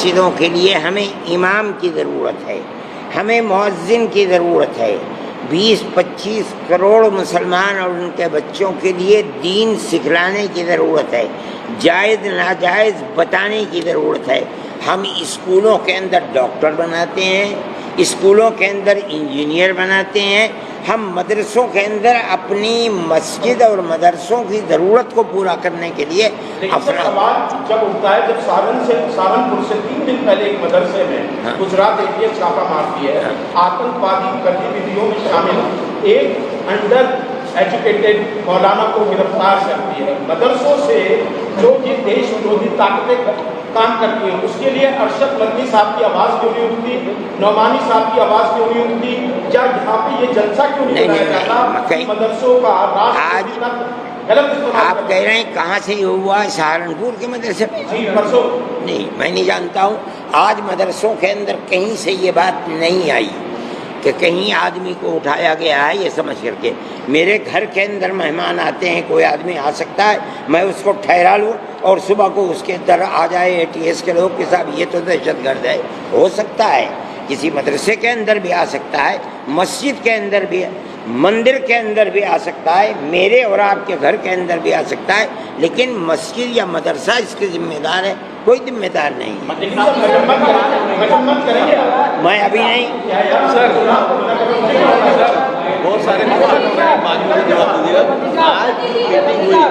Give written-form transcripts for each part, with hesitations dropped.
مسجدوں کے لیے ہمیں امام کی ضرورت ہے، ہمیں مؤذن کی ضرورت ہے، 20-25 کروڑ مسلمان اور ان کے بچوں کے لیے دین سکھلانے کی ضرورت ہے، جائز ناجائز بتانے کی ضرورت ہے۔ ہم اسکولوں کے اندر ڈاکٹر بناتے ہیں، اسکولوں کے اندر انجینئر بناتے ہیں، ہم مدرسوں کے اندر اپنی مسجد اور مدرسوں کی ضرورت کو پورا کرنے کے لیے سوال جب اٹھتا ہے، جب سہارنپور سے 3 دن پہلے ایک مدرسے میں گجرات ایک چھاپہ مارتی ہے، آتنکوادی گتیویدھیوں میں شامل ایک انڈر ایجوکیٹڈ مولانا کو گرفتار کرتی ہے۔ مدرسوں سے جو یہ دیش ورودھی طاقتیں کام کرتی ہیں، اس کے لیے ارشد مدنی صاحب کی آواز کیوں نہیں اٹھتی، نعمانی صاحب کی آواز کیوں نہیں اٹھتی، یا یہاں پہ یہ جلسہ کیوں نہیں بنایا جاتا؟ مدرسوں کا آج آپ کہہ رہے ہیں کہاں سے یہ ہوا؟ سہارنپور کے مدرسے میں؟ جی پرسوں نہیں، میں نہیں جانتا ہوں۔ آج مدرسوں کے اندر کہیں سے یہ بات نہیں آئی کہ کہیں آدمی کو اٹھایا گیا ہے یہ سمجھ کر کے۔ میرے گھر کے اندر مہمان آتے ہیں، کوئی آدمی آ سکتا ہے، میں اس کو ٹھہرا لوں اور صبح کو اس کے در آ جائے ATS کے لوگ کہ صاحب یہ تو دہشت گرد ہے۔ ہو سکتا ہے، کسی مدرسے کے اندر بھی آ سکتا ہے، مسجد کے اندر بھی، مندر کے اندر بھی آ سکتا ہے، میرے اور آپ کے گھر کے اندر بھی آ سکتا ہے، لیکن مسجد یا مدرسہ اس کے ذمہ دار ہے، کوئی ذمہ دار نہیں ہے۔ میں ابھی نہیں بہت سارے آج میٹنگ ہوئی،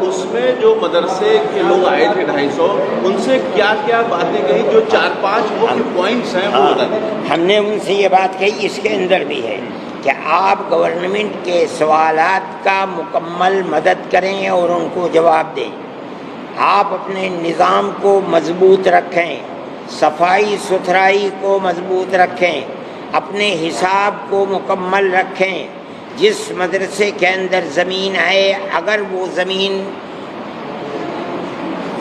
اس میں جو مدرسے کے لوگ آئے تھے 250، ان سے کیا کیا باتیں کہیں جو 4-5 مکھ پوائنٹس ہیں وہ بتائیں۔ ہم نے ان سے یہ بات کہی، اس کے اندر بھی ہے کہ آپ گورنمنٹ کے سوالات کا مکمل مدد کریں اور ان کو جواب دیں، آپ اپنے نظام کو مضبوط رکھیں، صفائی ستھرائی کو مضبوط رکھیں، اپنے حساب کو مکمل رکھیں۔ جس مدرسے کے اندر زمین ہے، اگر وہ زمین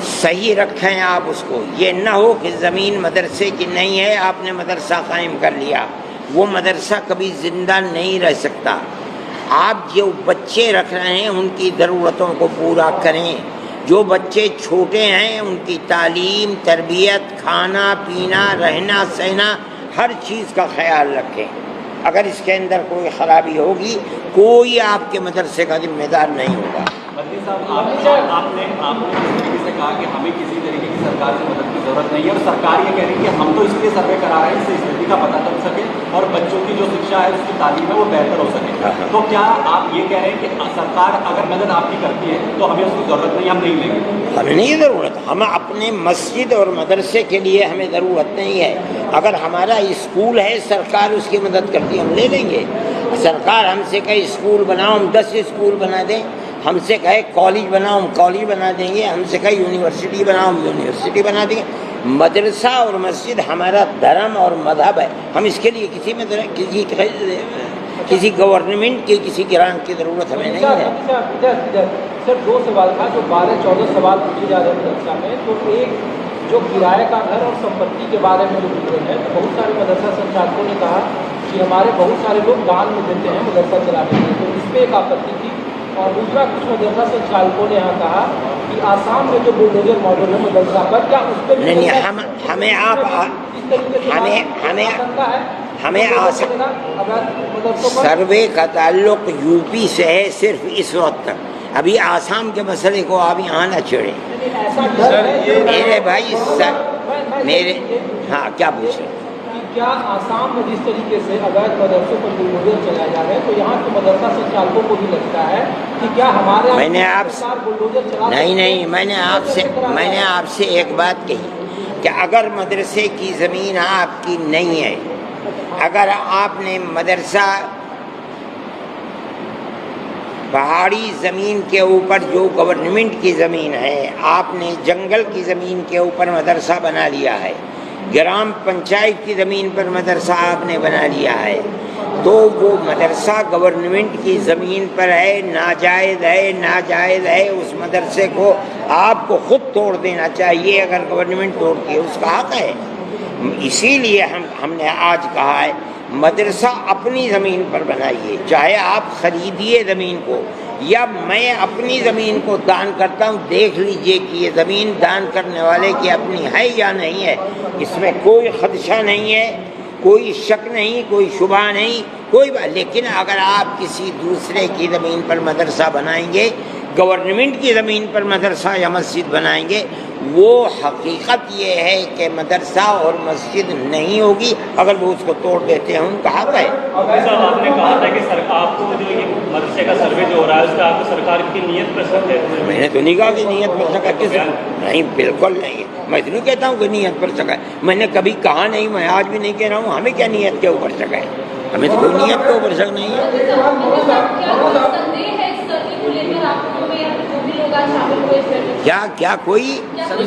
صحیح رکھیں آپ اس کو، یہ نہ ہو کہ زمین مدرسے کی نہیں ہے، آپ نے مدرسہ قائم کر لیا، وہ مدرسہ کبھی زندہ نہیں رہ سکتا۔ آپ جو بچے رکھ رہے ہیں ان کی ضرورتوں کو پورا کریں، جو بچے چھوٹے ہیں ان کی تعلیم، تربیت، کھانا پینا، رہنا سہنا، ہر چیز کا خیال رکھیں۔ اگر اس کے اندر کوئی خرابی ہوگی، کوئی آپ کے مدرسے کا ذمہ دار نہیں ہوگا۔ مدنی صاحب، آپ نے اس طریقے سے کہا کہ ہمیں کسی طریقے کی سرکار سے مدد کی ضرورت نہیں ہے، اور سرکار یہ کہہ رہی ہے کہ ہم تو اس لیے سروے کرا رہے ہیں اس سے استھتی کا پتہ چل سکے اور بچوں کی جو شکشا ہے، اس کی تعلیم ہے، وہ بہتر ہو سکے۔ تو کیا آپ یہ کہہ رہے ہیں کہ سرکار اگر مدد آپ کی کرتی ہے تو ہمیں اس کی ضرورت نہیں، ہم نہیں لیں گے؟ ہمیں نہیں ضرورت، ہم اپنے مسجد اور مدرسے کے لیے ہمیں ضرورت نہیں ہے۔ اگر ہمارا اسکول ہے، سرکار اس کی مدد کرتی ہے، ہم لے لیں گے۔ سرکار ہم سے کہے اسکول بناؤ، ہم 10 اسکول بنا دیں، ہم سے کہے کالج بناؤ، ہم کالج بنا دیں گے، ہم سے کہے یونیورسٹی بناؤ، ہم یونیورسٹی بنا دیں گے۔ مدرسہ اور مسجد ہمارا دھرم اور مذہب ہے، ہم اس کے لیے کسی گورنمنٹ کی کسی گرانٹ کی ضرورت ہمیں نہیں ہے۔ سر 2 سوال تھا، جو 12-14 سوال پوچھے جا رہے ہیں مدرسہ میں، تو ایک جو کرایہ کا گھر اور سمپتی کے بارے میں جو فکر ہے، تو بہت سارے مدرسہ سنچالکوں نے کہا کہ ہمارے بہت سارے لوگ دان میں دیتے ہیں مدرسہ چلانے کے، تو اس پہ ایک آپتی تھی۔ اور دوسرا، کچھ مدرسہ سنچالکوں نے یہاں کہا کہ آسام میں جو بلڈوزر ماڈل ہے مدرسہ پر، کیا اس پہ نہیں، ہمیں سروے کا تعلق یوپی سے ہے صرف اس وقت تک، ابھی آسام کے مسئلے کو آپ یہاں نہ چھیڑیں۔ میرے بھائی میرے ہاں کیا پوچھ رہے ہیں؟ کیا آسام میں جس طریقے سے اگر مدرسوں پر بلڈوزر چلایا جا رہا ہے، تو یہاں کے مدرسہ سنچالکوں کو بھی لگتا ہے کہ کیا ہمارے میں نے آپ سے ایک بات کہی کہ اگر مدرسے کی زمین آپ کی نہیں ہے، اگر آپ نے مدرسہ پہاڑی زمین کے اوپر جو گورنمنٹ کی زمین ہے، آپ نے جنگل کی زمین کے اوپر مدرسہ بنا لیا ہے، گرام پنچایت کی زمین پر مدرسہ آپ نے بنا لیا ہے، تو وہ مدرسہ گورنمنٹ کی زمین پر ہے، ناجائز ہے، اس مدرسے کو آپ کو خود توڑ دینا چاہیے اگر گورنمنٹ توڑتی ہے، اس کا حق ہے۔ اسی لیے ہم نے آج کہا ہے مدرسہ اپنی زمین پر بنائیے، چاہے آپ خریدیے زمین کو، یا میں اپنی زمین کو دان کرتا ہوں، دیکھ لیجئے کہ یہ زمین دان کرنے والے کی اپنی ہے یا نہیں ہے، اس میں کوئی خدشہ نہیں ہے، کوئی شک نہیں، کوئی شبہ نہیں، کوئی بات. لیکن اگر آپ کسی دوسرے کی زمین پر مدرسہ بنائیں گے، گورنمنٹ کی زمین پر مدرسہ یا مسجد بنائیں گے، وہ حقیقت یہ ہے کہ مدرسہ اور مسجد نہیں ہوگی. اگر وہ اس کو توڑ دیتے ہیں ان کا حق ہے. صاحب آپ نے کہا تھا کہ آپ کو جو یہ مدرسے کا سروے جو ہو رہا ہے اس کا آپ کو سرکار کی نیت پر شک ہے. میں نے تو نہیں کہا کہ نیت پر شک ہے، کس نہیں، بالکل نہیں. میں تو نہیں کہتا ہوں کہ نیت پر شک ہے، میں نے کبھی کہا نہیں، میں آج بھی نہیں کہہ رہا ہوں. ہمیں کیا نیت کے اوپر شک ہے؟ ہمیں تو کوئی نیت کے اوپر شک نہیں ہے. کیا کوئی شک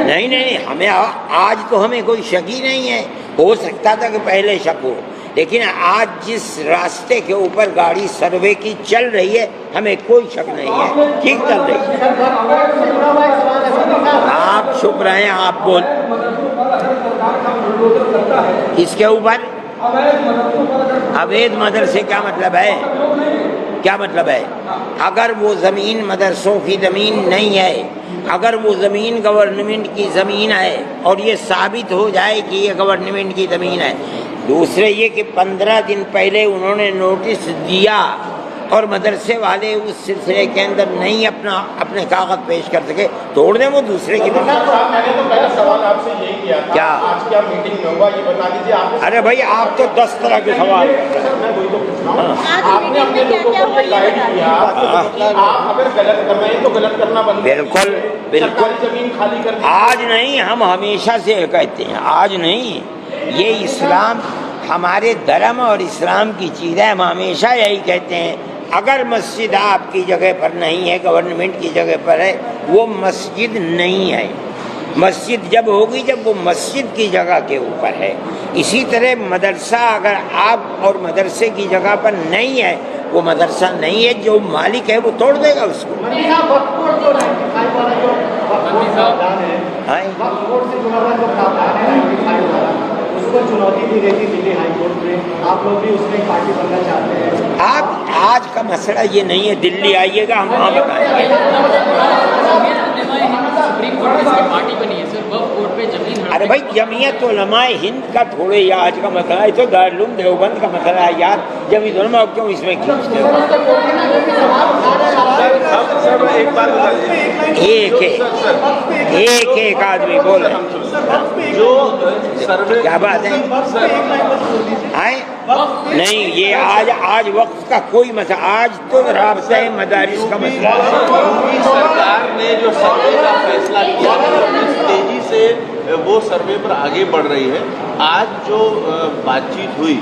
نہیں؟ نہیں، ہمیں آج تو ہمیں کوئی شک ہی نہیں ہے. ہو سکتا تھا کہ پہلے شک ہو، لیکن آج جس راستے کے اوپر گاڑی سروے کی چل رہی ہے ہمیں کوئی شک نہیں ہے، ٹھیک چل رہی ہے. آپ چپ رہیں، آپ بول. اس کے اوپر اویدھ مدرسے کیا مطلب ہے؟ کیا مطلب ہے؟ اگر وہ زمین مدرسوں کی زمین نہیں ہے، اگر وہ زمین گورنمنٹ کی زمین ہے اور یہ ثابت ہو جائے کہ یہ گورنمنٹ کی زمین ہے. دوسرے یہ کہ 15 دن پہلے انہوں نے نوٹس دیا اور مدرسے والے اس سلسلے کے اندر نہیں اپنے کاغذ پیش کر سکے، توڑ دیں وہ دوسرے کی. میں نے تو پہلا سوال آپ سے یہی کیا تھا، کیا آج کیا میٹنگ میں ہوا یہ بتا دیجیے. آپ ارے بھائی آپ تو 10 طرح کے سوال. سر میں وہی تو پوچھ رہا ہوں، آپ نے اپنے لوگوں کو یہ گائیڈ کیا، آپ اگر غلط کر رہے ہیں تو غلط کرنا بند. بالکل بالکل. زمین خالی کر آج نہیں، ہم ہمیشہ سے کہتے ہیں، آج نہیں. یہ اسلام ہمارے دھرم اور اسلام کی چیز ہے. ہم ہمیشہ یہی کہتے ہیں اگر مسجد آپ کی جگہ پر نہیں ہے، گورنمنٹ کی جگہ پر ہے، وہ مسجد نہیں ہے. مسجد جب ہوگی جب وہ مسجد کی جگہ کے اوپر ہے. اسی طرح مدرسہ اگر آپ اور مدرسے کی جگہ پر نہیں ہے، وہ مدرسہ نہیں ہے. جو مالک ہے وہ توڑ دے گا اس کو. چنوتی دی گئی تھی دلی ہائی کورٹ میں، آپ لوگ بھی اس میں پارٹی بننا چاہتے ہیں. آپ آج کا مسئلہ یہ نہیں ہے، دلی آئیے گا ہم وہاں بتائیں گے. ارے بھائی جمعیت علماء ہند کا تھوڑے یہ آج کا مسئلہ ہے، تو دارالعلوم دیوبند کا مسئلہ ہے یار. جمعیت علماء کیوں اس میں کھینچتے ہو؟ ایک بات ایک آدمی بول رہے جو سروے کیا بات ہے؟ نہیں، یہ آج وقت کا کوئی مسئلہ، آج تو رابطہ مدارس کا مسئلہ ہے. سرکار نے جو سروے کا فیصلہ کیا اس تیزی سے وہ سروے پر آگے بڑھ رہی ہے. آج جو بات چیت ہوئی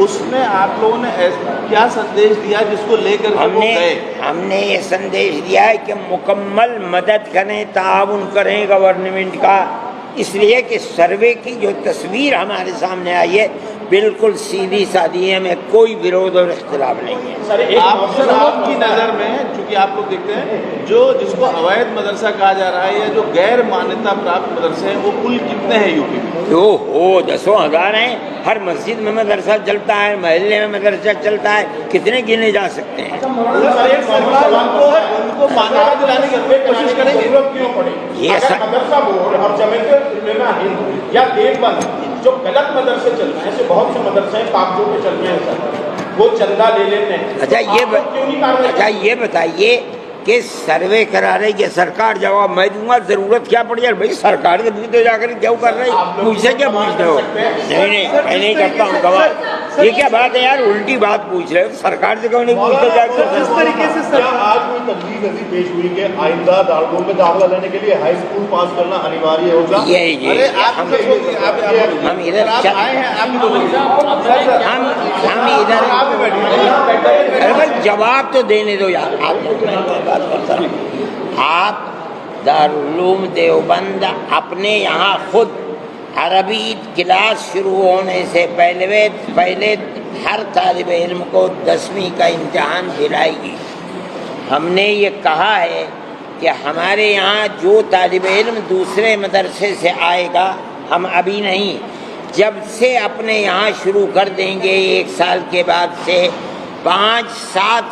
اس میں آپ لوگوں نے کیا سندیش دیا جس کو لے کر ہم نے یہ سندیش دیا ہے کہ مکمل مدد کریں، تعاون کریں گورنمنٹ کا. اس لیے کہ سروے کی جو تصویر ہمارے سامنے آئی ہے بالکل سیدھی سادھی ہے، میں کوئی ورود اور اختلاف نہیں ہے. سر آپ کی نظر میں چونکہ آپ لوگ دیکھتے ہیں جو جس کو اویدھ مدرسہ کہا جا رہا ہے یا جو غیر مانیتا پراپت مدرسے ہیں وہ کل کتنے ہیں یو پی میں؟ ہو 10,000 ہیں. ہر مسجد میں مدرسہ چلتا ہے، محلے میں مدرسہ چلتا ہے، کتنے گنے جا سکتے ہیں. ان کو مانیتا دلانے کی کوشش کریں گے. کیوں پڑے مدرسہ بورڈ اور جمعیت علماء ہند یا دیوبند جو غلط مدرسے چل رہے ہیں، ایسے بہت سے مدرسے ہیں کاغذوں پہ چل رہے ہیں سر، وہ چندہ لے لیتے ہیں. اچھا یہ بتائیے کہ سروے کرا رہی ہے سرکار، جواب میں دوں گا. ضرورت کیا پڑ جائے بھائی سرکار سے پوچھتے جا کر کیوں کر رہی، مجھ سے کیا پوچھتے ہو؟ نہیں میں نہیں کرتا ہوں گواہ. یہ کیا بات ہے یار، الٹی بات پوچھ رہے ہو. سرکار سے کیوں نہیں پوچھتے جا کر؟ اس طریقے سے آج کوئی تجویز ایسی پیش ہوئی کہ آئندہ دارالعلوم میں داخلہ لینے کے لیے ہائی اسکول پاس کرنا انیواریہ ہوگا. ہم ادھر جواب تو دینے دو یار. آپ دارالعلوم دیوبند اپنے یہاں خود عربی کلاس شروع ہونے سے پہلے ہر طالب علم کو 10ویں کا امتحان دلائے گی. ہم نے یہ کہا ہے کہ ہمارے یہاں جو طالب علم دوسرے مدرسے سے آئے گا، ہم ابھی نہیں، جب سے اپنے یہاں شروع کر دیں گے 1 سال کے بعد سے 5-7